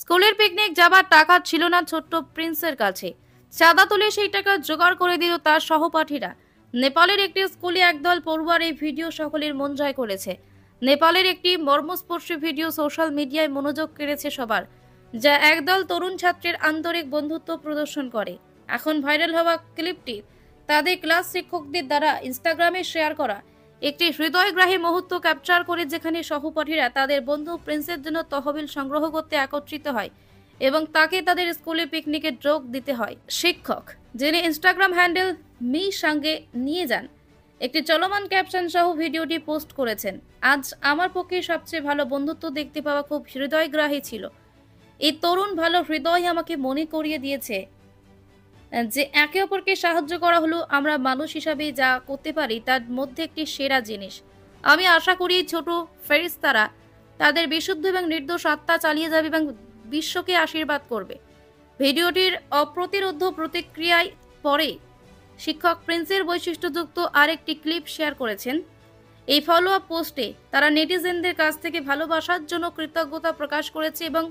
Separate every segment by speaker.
Speaker 1: স্কুলের পিকনিক যাবার টাকা ছিল না ছোট্ট প্রিন্সের কাছে। চাঁদা তুলে সেই টাকা জোগাড় করে দিল তার সহপাঠীরা। নেপালের একটি স্কুলে একদল পড়ুয়ার এই ভিডিও সকলের মন জয় করেছে। নেপালের একটি মর্মস্পর্শী ভিডিও সোশ্যাল মিডিয়ায় মনোযোগ কেড়েছে সবার, যা একদল তরুণ ছাত্রের আন্তরিক বন্ধুত্ব প্রদর্শন করে। এখন ভাইরাল হওয়া ক্লিপটি তাদের ক্লাস শিক্ষকদের দ্বারা ইনস্টাগ্রামে শেয়ার করা একটি হৃদয়গ্রাহী মুহূর্ত ক্যাপচার করে, যেখানে সহপাঠীরা তাদের বন্ধু প্রিন্সের জন্য তহবিল সংগ্রহ করতে একত্রিত হয় এবং তাকে তাদের স্কুলে পিকনিকে যোগ দিতে হয়। শিক্ষক, যিনি ইনস্টাগ্রাম হ্যান্ডেল মি সঙ্গে নিয়ে যান, একটি চলমান ক্যাপশন সহ ভিডিওটি পোস্ট করেছেন। আজ আমার পক্ষে সবচেয়ে ভালো বন্ধুত্ব দেখতে পাওয়া খুব হৃদয়গ্রাহী ছিল। এই তরুণ ভালো হৃদয় আমাকে মনে করিয়ে দিয়েছে যে একে অপরকে সাহায্য করা হলো আমরা মানুষ হিসাবে যা করতে পারি তার মধ্যে একটি সেরা জিনিস। আমি আশা করি ছোট ফেরেশতারা তাদের বিশুদ্ধ এবং নির্দোষ আত্মা চালিয়ে যাবে এবং বিশ্বকে আশীর্বাদ করবে। ভিডিওটির অপ্রতিরোধ্য প্রতিক্রিয়ায় পরে শিক্ষক প্রিন্সের বৈশিষ্ট্যযুক্ত আরেকটি ক্লিপ শেয়ার করেছেন। এই ফলো আপ পোস্টে তারা নেটিজেনদের কাছ থেকে ভালোবাসার জন্য কৃতজ্ঞতা প্রকাশ করেছে এবং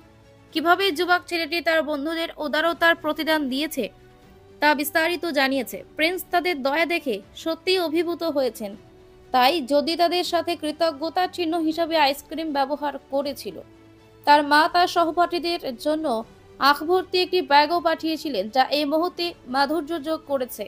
Speaker 1: কিভাবে যুবক ছেলেটি তার বন্ধুদের উদারতার প্রতিদান দিয়েছে তা বিস্তারিত জানিয়েছে। প্রিন্স তাদের দয়া দেখে সত্যিই অভিভূত হয়েছেন, তাই যদি তাদের সাথে কৃতজ্ঞতার চিহ্ন হিসাবে আইসক্রিম ব্যবহার করেছিল। তার মা তার সহপাঠীদের জন্য আখ ভর্তি একটি ব্যাগও পাঠিয়েছিলেন, যা এই মুহূর্তে মাধুর্য যোগ করেছে।